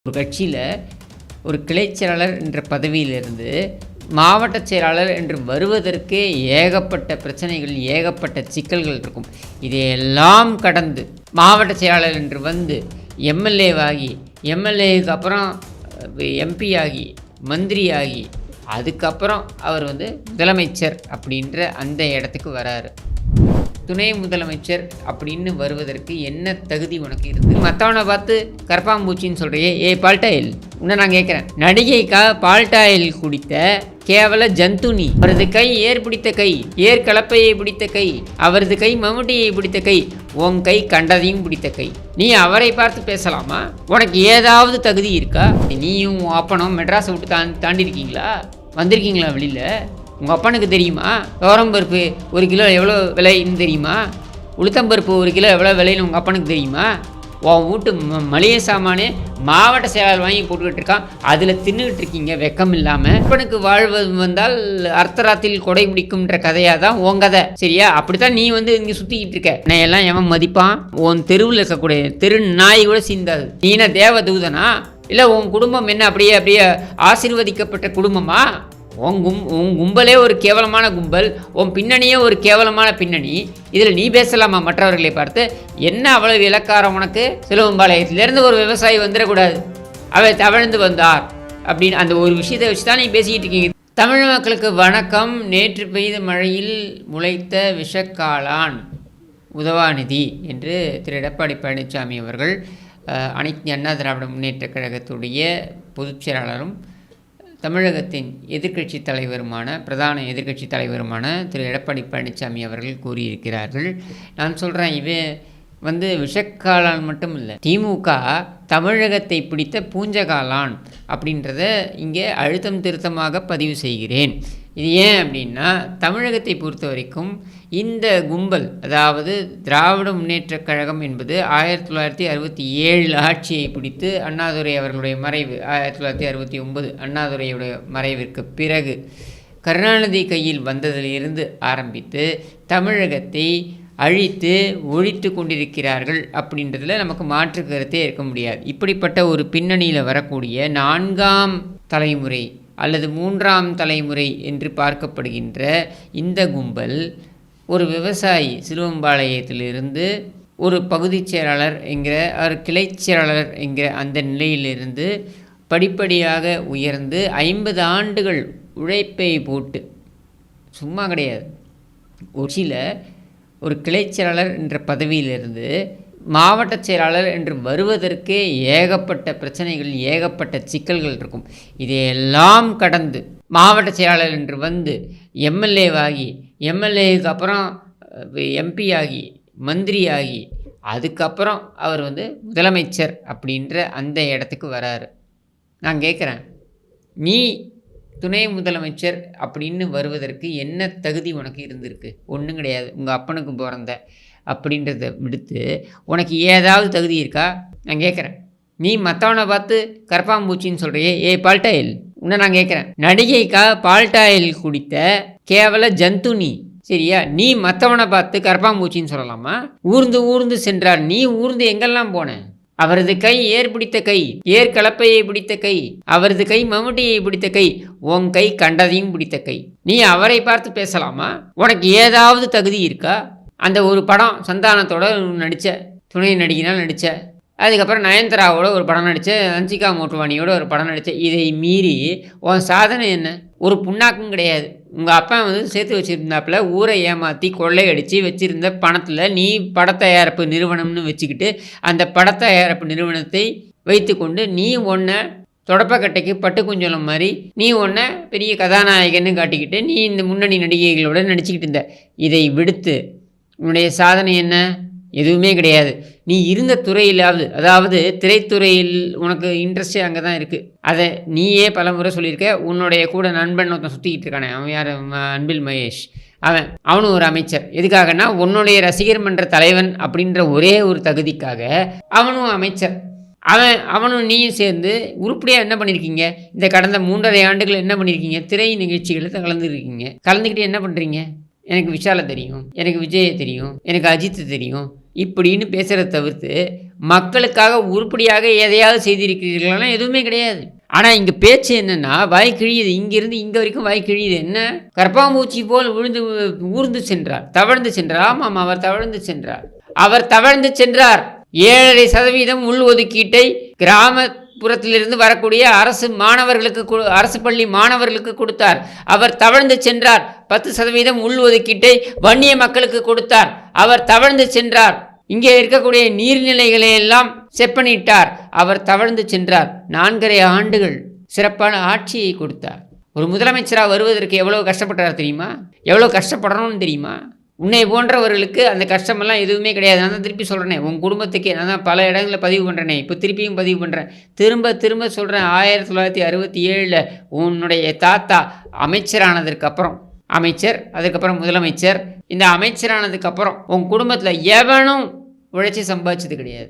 ஒரு கட்சியில் ஒரு கிளை செயலாளர் என்ற பதவியிலிருந்து மாவட்ட செயலாளர் என்று வருவதற்கே ஏகப்பட்ட பிரச்சனைகள், ஏகப்பட்ட சிக்கல்கள் இருக்கும். இதையெல்லாம் கடந்து மாவட்ட செயலாளர் என்று வந்து எம்எல்ஏவாகி, எம்எல்ஏவுக்கு அப்புறம் எம்பி ஆகி, மந்திரி ஆகி, அதுக்கப்புறம் அவர் முதலமைச்சர் அப்படின்ற அந்த இடத்துக்கு வராரு. துணை முதலமைச்சர் அப்படின்னு வருவதற்கு என்ன தகுதி உனக்கு இருந்து? மற்றவனை பார்த்து கரப்பாம்பூச்சின்னு சொல்கிறியே, பால்டாயில் உன்னை நான் கேட்குறேன். நடிகைக்கா பால்டாயில் குடித்த கேவல ஜந்துனி. அவரது கை ஏர் பிடித்த கை, ஏர் கலப்பையை பிடித்த கை, அவரது கை மம்முட்டியை பிடித்த கை, உன் கை கண்டதையும் பிடித்த கை. நீ அவரை பார்த்து பேசலாமா? உனக்கு ஏதாவது தகுதி இருக்கா? நீயும் அப்பனும் மெட்ராஸை விட்டு தாண்டி இருக்கீங்களா? வந்திருக்கீங்களா வெளியில்? உங்கள் அப்பனுக்கு தெரியுமா துவரம்பருப்பு 1 கிலோ எவ்வளோ விலைன்னு தெரியுமா? உளுத்தம்பருப்பு 1 கிலோ எவ்வளோ விலைன்னு உங்கள் அப்பனுக்கு தெரியுமா? உன் வீட்டு மளிகை சாமானே மாவட்ட செயலாளர் வாங்கி போட்டுக்கிட்டு இருக்கான், அதில் தின்னுக்கிட்டு இருக்கீங்க வெக்கம் இல்லாமல். அப்பனுக்கு வாழ்வது வந்தால் அர்த்தராத்தில் கொடை முடிக்கும்ன்ற கதையாக தான் உன் கதை, சரியா? அப்படித்தான் நீ இங்கே சுற்றிக்கிட்டு இருக்க. நான் எல்லாம் எவன் மதிப்பான்? உன் தெருவில் இருக்கக்கூடிய தெரு நாய் கூட சீந்தாது. நீ என்ன தேவ தூதனா? இல்லை உன் குடும்பம் என்ன அப்படியே ஆசீர்வதிக்கப்பட்ட குடும்பமா? உன் கும்பலே ஒரு கேவலமான கும்பல், உன் பின்னணியே ஒரு கேவலமான பின்னணி. இதில் நீ பேசலாமா மற்றவர்களை பார்த்து? என்ன அவ்வளவு இலக்காரம் உனக்கு? சிலுவம்பாளையத்திலேருந்து ஒரு விவசாயி வந்துடக்கூடாது, அவர் தவழ்ந்து வந்தார் அப்படின்னு அந்த ஒரு விஷயத்தை வச்சு தான் நீ பேசிக்கிட்டு இருக்கீங்க. தமிழ் மக்களுக்கு வணக்கம். நேற்று பெய்த மழையில் முளைத்த விஷக்காளான் உதவாநிதி என்று திரு எடப்பாடி பழனிசாமி அவர்கள் அனைத்து அண்ணா திராவிட முன்னேற்ற கழகத்துடைய பொதுச் செயலாளரும் தமிழகத்தின் எதிர்க்கட்சி தலைவருமான பிரதான எதிர்க்கட்சி தலைவருமான திரு எடப்பாடி பழனிசாமி அவர்கள் கூறியிருக்கிறார்கள். நான் சொல்கிறேன், இவன் விஷக்காளான் மட்டும் இல்லை, திமுக தமிழகத்தை பிடித்த பூஞ்சகாளான் அப்படின்றத இங்கே அழுத்தம் திருத்தமாக பதிவு செய்கிறேன். இது ஏன் அப்படின்னா, தமிழகத்தை பொறுத்த வரைக்கும் இந்த கும்பல், அதாவது திராவிட முன்னேற்றக் கழகம் என்பது 1967 ஆட்சியை பிடித்து அண்ணாதுரை அவர்களுடைய மறைவு, 1969 அண்ணாதுரையுடைய மறைவிற்கு பிறகு கருணாநிதி கையில் வந்ததிலிருந்து ஆரம்பித்து தமிழகத்தை அழித்து ஒழித்து கொண்டிருக்கிறார்கள் அப்படின்றதுல நமக்கு மாற்று கருத்தே இருக்க முடியாது. இப்படிப்பட்ட ஒரு பின்னணியில் வரக்கூடிய 4ஆம் தலைமுறை அல்லது 3ஆம் தலைமுறை என்று பார்க்கப்படுகின்ற இந்த கும்பல் ஒரு விவசாயி சிலுவம்பாளையத்திலிருந்து ஒரு பகுதிச் செயலாளர் என்கிற ஒரு கிளை செயலாளர் என்கிற அந்த நிலையிலிருந்து படிப்படியாக உயர்ந்து 50 ஆண்டுகள் உழைப்பை போட்டு, சும்மா கிடையாது, ஒரு கிளை செயலாளர் என்ற பதவியிலிருந்து மாவட்ட செயலாளர் என்று வருவதற்கே ஏகப்பட்ட பிரச்சனைகள், ஏகப்பட்ட சிக்கல்கள் இருக்கும். இதையெல்லாம் கடந்து மாவட்ட செயலாளர் என்று வந்து எம்எல்ஏவாகி, எம்எல்ஏவுக்கு அப்புறம் எம்பி ஆகி, மந்திரி ஆகி, அதுக்கப்புறம் அவர் முதலமைச்சர் அப்படின்ற அந்த இடத்துக்கு வராரு. நான் கேட்குறேன், நீ துணை முதலமைச்சர் அப்படின்னு வருவதற்கு என்ன தகுதி உனக்கு இருந்திருக்கு? ஒன்றும் கிடையாது. உங்கள் அப்பனுக்கு பிறந்த அப்படின்றத விடுத்து உனக்கு ஏதாவது தகுதி இருக்கா? நான் கேட்குறேன். நீ மற்றவனை பார்த்து கரப்பாம்பூச்சின்னு சொல்கிறியே, பால்டாயில் உன்னை நான் கேட்குறேன். நடிகைக்கா பால்டாயில் குடித்த கேவல ஜந்துனி, சரியா? நீ மற்றவனை பார்த்து கரப்பாம்பூச்சின்னு சொல்லலாமா? ஊர்ந்து சென்றார். நீ ஊர்ந்து எங்கெல்லாம் போன? அவரது கை ஏர் பிடித்த கை, ஏர் கலப்பையை பிடித்த கை, அவரது கை மம்முட்டியை பிடித்த கை, உன் கை கண்டதையும் பிடித்த கை. நீ அவரை பார்த்து பேசலாமா? உனக்கு ஏதாவது தகுதி இருக்கா? அந்த ஒரு படம் சந்தானத்தோட நடித்த, துணை நடிகினால் நடித்த, அதுக்கப்புறம் நயன்தாராவோட ஒரு படம் நடித்த, ஹன்சிகா மோட்வானியோட ஒரு படம் நடித்த. இதை மீறி உன் சாதனை என்ன? ஒரு புண்ணாக்கும் கிடையாது. உங்கள் அப்பா சேர்த்து வச்சுருந்தாப்புல ஊரை ஏமாற்றி கொள்ளையடித்து வச்சுருந்த பணத்தில் நீ படத்தயாரிப்பு நிறுவனம்னு வச்சுக்கிட்டு அந்த படத்தயாரிப்பு நிறுவனத்தை வைத்து கொண்டு நீ ஒன்றை தொடப்பக்கட்டைக்கு பட்டு குஞ்சலம் மாதிரி நீ ஒன்றை பெரிய கதாநாயகன்னு காட்டிக்கிட்டு நீ இந்த முன்னணி நடிகைகளோட நடிச்சுக்கிட்டு இருந்த. இதை விடுத்து உன்னுடைய சாதனை என்ன? எதுவுமே கிடையாது. நீ இருந்த துறையிலாவது, அதாவது திரைத்துறையில் உனக்கு இன்ட்ரெஸ்டே அங்கே தான் இருக்குது. அதை நீயே பல முறை சொல்லியிருக்க. உன்னுடைய கூட நண்பன் ஒருத்தன் சுற்றிக்கிட்டு இருக்கானே, அவன் யார்? அன்பில் மகேஷ். அவனும் ஒரு அமைச்சர். எதுக்காகனா உன்னுடைய ரசிகர் மன்ற தலைவன் அப்படின்ற ஒரே ஒரு தகுதிக்காக அவனும் அமைச்சர். அவனும் நீயும் சேர்ந்து உருப்படியாக என்ன பண்ணியிருக்கீங்க? இந்த கடந்த 3.5 ஆண்டுகள் என்ன பண்ணியிருக்கீங்க? திரை நிகழ்ச்சிகளில் கலந்துருக்கீங்க. கலந்துக்கிட்டு என்ன பண்ணுறீங்க? எனக்கு விஷாலை தெரியும், எனக்கு விஜயை தெரியும், எனக்கு அஜித்தை தெரியும், இப்படின்னு பேசுகிறத தவிர்த்து மக்களுக்காக உருப்படியாக எதையாவது செய்திருக்கிறீர்களா? எதுவுமே கிடையாது. ஆனால் இங்கே பேச்சு என்னென்னா வாய் கிழியுது, இங்கிருந்து இங்கே வரைக்கும் வாய் கிழியுது. என்ன கற்பாம்பூச்சி போல் ஊர்ந்து சென்றார், தவழ்ந்து சென்றார். ஆமாம், அவர் தவழ்ந்து சென்றார். அவர் தவழ்ந்து சென்றார். 7.5% உள் ஒதுக்கீட்டை கிராமப்புறத்திலிருந்து வரக்கூடிய அரசு பள்ளி மாணவர்களுக்கு கொடுத்தார். அவர் தவழ்ந்து சென்றார். 10% உள் ஒதுக்கீட்டை வன்னிய மக்களுக்கு கொடுத்தார். அவர் தவழ்ந்து சென்றார். இங்கே இருக்கக்கூடிய நீர்நிலைகளை எல்லாம் செப்பனிட்டார். அவர் தவழ்ந்து சென்றார். 4.5 ஆண்டுகள் சிறப்பான ஆட்சியை கொடுத்தார். ஒரு முதலமைச்சராக வருவதற்கு எவ்வளோ கஷ்டப்பட்டார் தெரியுமா? எவ்வளோ கஷ்டப்படணும்னு தெரியுமா? உன்னை போன்றவர்களுக்கு அந்த கஷ்டமெல்லாம் எதுவுமே கிடையாது. நான் தான் திருப்பி சொல்கிறேனே, உன் குடும்பத்துக்கே நான் தான் பல இடங்களில் பதிவு பண்ணுறேனே, இப்போ திருப்பியும் பதிவு பண்ணுறேன், திரும்ப சொல்கிறேன். 1967 உன்னுடைய தாத்தா அமைச்சரானதற்கு அப்புறம், அதுக்கப்புறம் முதலமைச்சர், இந்த அமைச்சரானதுக்கப்புறம் உன் குடும்பத்தில் எவனும் உழைச்சி சம்பாதிச்சது கிடையாது.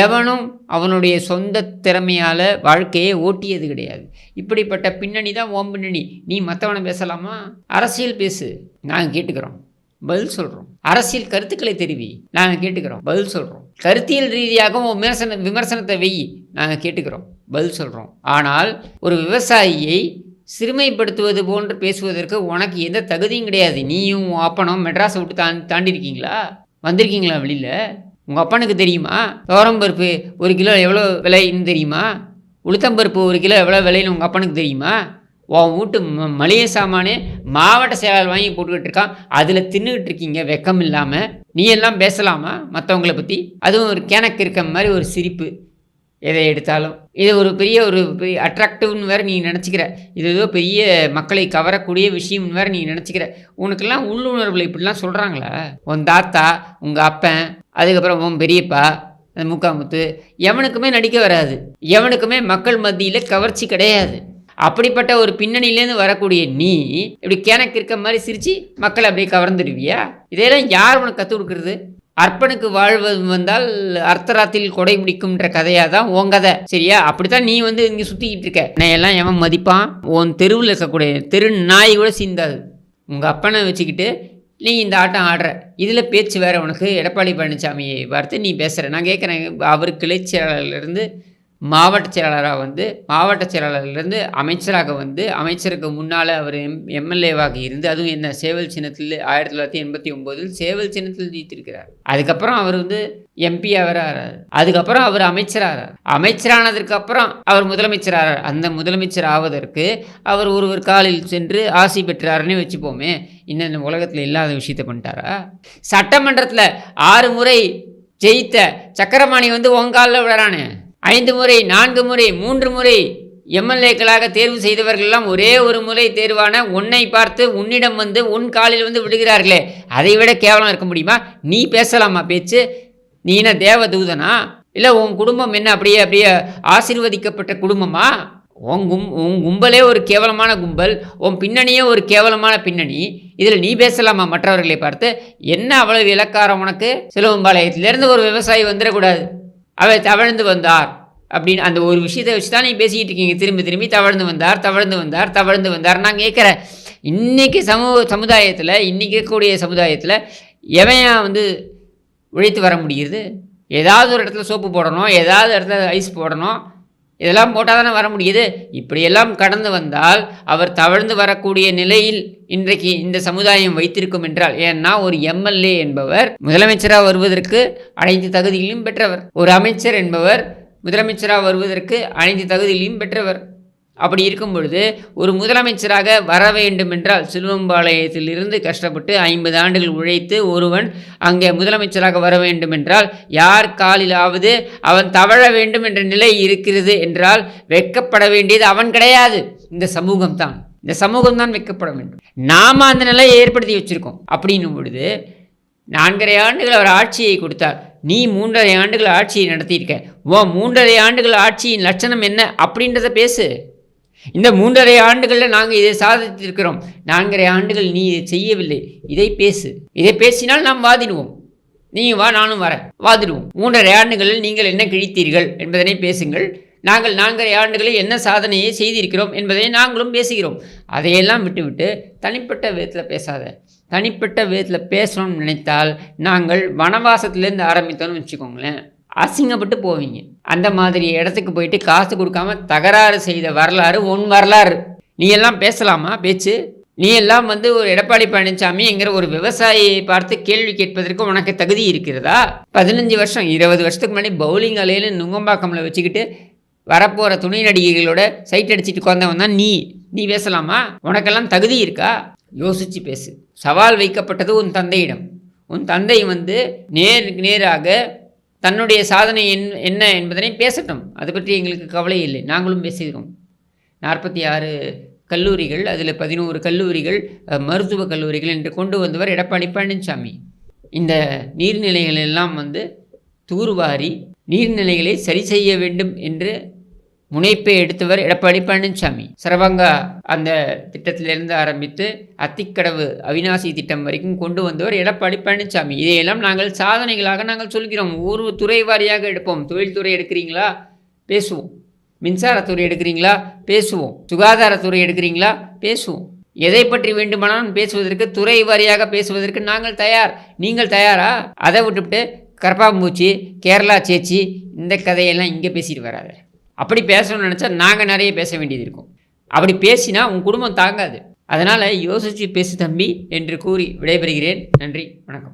எவனும் அவனுடைய சொந்த திறமையால் வாழ்க்கையை ஓட்டியது கிடையாது. இப்படிப்பட்ட பின்னணி தான் ஓம் பின்னணி. நீ மற்றவனை பேசலாமா? அரசியல் பேசு, நாங்கள் கேட்டுக்கிறோம், பதில் சொல்கிறோம். அரசியல் கருத்துக்களை தெரிவி, நாங்கள் கேட்டுக்கிறோம், பதில் சொல்கிறோம். கருத்தியல் ரீதியாகவும் விமர்சனத்தை வெயி, நாங்கள் கேட்டுக்கிறோம், பதில் சொல்கிறோம். ஆனால் ஒரு விவசாயியை சிறுமைப்படுத்துவது போன்று பேசுவதற்கு உனக்கு எந்த தகுதியும் கிடையாது. நீயும் அப்பனும் மெட்ராஸை விட்டு தாண்டிருக்கீங்களா? வந்திருக்கீங்களா வெளியில்? உங்கள் அப்பனுக்கு தெரியுமா துவரம்பருப்பு 1 கிலோ எவ்வளோ விலைன்னு தெரியுமா? உளுத்தம்பருப்பு 1 கிலோ எவ்வளோ விலைன்னு உங்கள் அப்பனுக்கு தெரியுமா? உன் வீட்டு மளிகை சாமானே மாவட்ட செயலாளர் வாங்கி போட்டுக்கிட்டு இருக்கான், அதில் தின்னுக்கிட்டு இருக்கீங்க வெக்கம் இல்லாமல். நீ எல்லாம் பேசலாமா மற்றவங்களை பற்றி? அதுவும் ஒரு கேனக்கு இருக்க மாதிரி ஒரு சிரிப்பு. எதை எடுத்தாலும் இது ஒரு பெரிய அட்ராக்டிவ்னு வேறு நீ நினச்சிக்கிற. இது ஏதோ பெரிய மக்களை கவரக்கூடிய விஷயம்னு வேறு நீ நினச்சிக்கிற. உனக்கெல்லாம் உள்ளுணர்வில் இப்படிலாம் சொல்கிறாங்களா? உன் தாத்தா, உங்கள் அப்பன், அதுக்கப்புறம் உன் பெரியப்பா, அந்த முக்காமுத்து, எவனுக்குமே நடிக்க வராது. எவனுக்குமே மக்கள் மத்தியில் கவர்ச்சி கிடையாது. அப்படிப்பட்ட ஒரு பின்னணியிலேருந்து வரக்கூடிய நீ இப்படி கேனக்கு இருக்க மாதிரி சிரித்து மக்களை அப்படியே கவர்ந்துடுவியா? இதையெல்லாம் யார் உனக்கு கற்றுக் கொடுக்குறது? அர்ப்பனுக்கு வாழ்வது வந்தால் அர்த்தராத்தில் கொடை முடிக்கும்ன்ற கதையாக தான் உன் கதை, சரியா? அப்படித்தான் நீ இங்கே சுற்றிக்கிட்டு இருக்க. எல்லாம் எவன் மதிப்பான்? உன் தெருவில் இருக்கக்கூடிய தெரு நாய் கூட சீந்தாது. உங்கள் அப்பனை வச்சுக்கிட்டு நீ இந்த ஆட்டம் ஆடுற. இதில் பேச்சு வேறு உனக்கு. எடப்பாடி பழனிசாமியை பார்த்து நீ பேசுகிற. நான் கேட்குறேன், அவர் கிளை செயலாளர்லேருந்து மாவட்ட செயலாளராக மாவட்ட செயலாளர்லேருந்து அமைச்சராக அமைச்சருக்கு முன்னால் அவர் எம்எல்ஏவாக இருந்து, அதுவும் என்ன சேவல் சின்னத்தில் 1989 சேவல் சின்னத்தில் ஜெயித்திருக்கிறார். அதுக்கப்புறம் அவர் எம்பியாக வரார். அதுக்கப்புறம் அவர் அமைச்சரானதற்கு அப்புறம் அவர் முதலமைச்சராகிறார். அந்த முதலமைச்சர் ஆவதற்கு அவர் ஒருவர் காலில் சென்று ஆசி பெற்றாருன்னு வச்சுப்போமே. இன்னும் உலகத்தில் இல்லாத விஷயத்தை பண்ணிட்டாரா? சட்டமன்றத்தில் 6 முறை ஜெயித்த சக்கரபாணி உங்காலில் விடுறானே. 5 முறை, 4 முறை, 3 முறை எம்எல்ஏக்களாக தேர்வு செய்தவர்கள்லாம் ஒரே ஒரு முறை தேர்வான உன்னை பார்த்து உன்னிடம் உன் காலில் விடுகிறார்களே, அதை விட கேவலம் இருக்க முடியுமா? நீ பேசலாமா பேச்சு? நீ என்ன தேவதூதனா? இல்லை உன் குடும்பம் என்ன அப்படியே ஆசீர்வதிக்கப்பட்ட குடும்பமா? உன் கும்பலே ஒரு கேவலமான கும்பல், உன் பின்னணியே ஒரு கேவலமான பின்னணி. இதில் நீ பேசலாமா மற்றவர்களை பார்த்து? என்ன அவ்வளவு இலக்காரம் உனக்கு? சிலுவம்பாளையத்திலேருந்து ஒரு விவசாயி வந்துடக்கூடாது, அவர் தவழ்ந்து வந்தார் அப்படின்னு அந்த ஒரு விஷயத்தை வச்சு தான் நீ பேசிக்கிட்டு இருக்கீங்க. திரும்பி தவழ்ந்து வந்தார். நான் கேட்குறேன், இன்றைக்கி சமுதாயத்தில், இன்றைக்கி இருக்கக்கூடிய சமுதாயத்தில் எவன் உழைத்து வர முடியுது? ஏதாவது ஒரு இடத்துல சோப்பு போடணும், ஏதாவது இடத்துல ஐஸ் போடணும், இதெல்லாம் போட்டால் தானே வர முடியுது. இப்படியெல்லாம் கடந்து வந்தால் அவர் தவழ்ந்து வரக்கூடிய நிலையில் இன்றைக்கு இந்த சமுதாயம் வைத்திருக்கும் என்றால், ஏன்னா ஒரு எம்எல்ஏ என்பவர் முதலமைச்சராக வருவதற்கு அனைத்து தகுதிகளையும் பெற்றவர். ஒரு அமைச்சர் என்பவர் முதலமைச்சராக வருவதற்கு அனைத்து தகுதிகளையும் பெற்றவர். அப்படி இருக்கும் பொழுது ஒரு முதலமைச்சராக வர வேண்டும் என்றால் சிலுவம்பாளையத்திலிருந்து கஷ்டப்பட்டு 50 ஆண்டுகள் உழைத்து ஒருவன் அங்கே முதலமைச்சராக வர வேண்டும் என்றால் யார் காலிலாவது அவன் தவழ வேண்டும் என்ற நிலை இருக்கிறது என்றால் வெட்கப்பட வேண்டியது அவன் கிடையாது, இந்த சமூகம் தான். இந்த சமூகம் தான் வெட்கப்பட வேண்டும். நாம் அந்த நிலையை ஏற்படுத்தி வச்சுருக்கோம். அப்படின்னும் பொழுது 4.5 ஆண்டுகள் அவர் ஆட்சியை கொடுத்தார். நீ 3.5 ஆண்டுகள் ஆட்சியை நடத்தியிருக்க. 3.5 ஆண்டுகள் ஆட்சியின் லட்சணம் என்ன அப்படின்றத பேசு. இந்த 3.5 ஆண்டுகளில் நாங்கள் இதை சாதித்திருக்கிறோம், 4.5 ஆண்டுகள் நீ இதை செய்யவில்லை, இதை பேசு. இதை பேசினால் நாம் வாதிடுவோம். நீ வா, நானும் வரேன், வாதிடுவோம். 3.5 ஆண்டுகளில் நீங்கள் என்ன கிழித்தீர்கள் என்பதனை பேசுங்கள். நாங்கள் 4.5 ஆண்டுகளில் என்ன சாதனையை செய்திருக்கிறோம் என்பதை நாங்களும் பேசுகிறோம். அதையெல்லாம் விட்டுவிட்டு தனிப்பட்ட விதத்தில் பேசாத. தனிப்பட்ட விதத்தில் பேசணும்னு நினைத்தால் நாங்கள் வனவாசத்துலேருந்து ஆரம்பித்தோன்னு வச்சுக்கோங்களேன். அசிங்கப்பட்டு போவீங்க. அந்த மாதிரி இடத்துக்கு போயிட்டு காசு கொடுக்காம தகராறு செய்த வரலாறு உன் வரலாறு. நீ எல்லாம் பேசலாமா பேச்சு? நீ எல்லாம் ஒரு எடப்பாடி பழனிசாமிங்கிற ஒரு விவசாயியை பார்த்து கேள்வி கேட்பதற்கு உனக்கு தகுதி இருக்கிறதா? 15 வருஷம் 20 வருஷத்துக்கு முன்னாடி பவுலிங் அலையில நுங்கம்பாக்கம்ல வச்சுக்கிட்டு வரப்போகிற துணை நடிகைகளோட சைட் அடிச்சுட்டு உட்காந்தவன் தான் நீ. நீ பேசலாமா? உனக்கெல்லாம் தகுதி இருக்கா? யோசித்து பேசு. சவால் வைக்கப்பட்டது உன் தந்தையிடம். உன் தந்தை நேருக்கு நேராக தன்னுடைய சாதனை என்ன என்பதனை பேசட்டும். அது பற்றி எங்களுக்கு கவலை இல்லை, நாங்களும் பேசுகிறோம். 46 கல்லூரிகள், அதில் 11 கல்லூரிகள் மருத்துவக் கல்லூரிகள் என்று கொண்டு வந்தவர் எடப்பாடி பழனிசாமி. இந்த நீர்நிலைகள் எல்லாம் தூர்வாரி நீர்நிலைகளை சரி செய்ய வேண்டும் என்று முனைப்பை எடுத்தவர் எடப்பாடி பழனிசாமி. சரபங்கா அந்த திட்டத்திலிருந்து ஆரம்பித்து அத்திக்கடவு அவிநாசி திட்டம் வரைக்கும் கொண்டு வந்தவர் எடப்பாடி பழனிசாமி. இதையெல்லாம் நாங்கள் சாதனைகளாக நாங்கள் சொல்கிறோம். ஒரு துறை வாரியாக எடுப்போம். தொழில்துறை எடுக்கிறீங்களா பேசுவோம், மின்சாரத்துறை எடுக்கிறீங்களா பேசுவோம், சுகாதாரத்துறை எடுக்கிறீங்களா பேசுவோம். எதை பற்றி வேண்டுமானாலும் பேசுவதற்கு, துறை வாரியாக பேசுவதற்கு நாங்கள் தயார். நீங்கள் தயாரா? அதை விட்டுவிட்டு கரப்பாம்பூச்சி, கேரளா சேச்சி, இந்த கதையெல்லாம் இங்கே பேசிட்டு வராத. அப்படி பேசணும்னு நினச்சா நாங்கள் நிறைய பேச வேண்டியது இருக்கும். அப்படி பேசினா உன் குடும்பம் தாங்காது. அதனால் யோசித்து பேசு தம்பி என்று கூறி விடைபெறுகிறேன். நன்றி, வணக்கம்.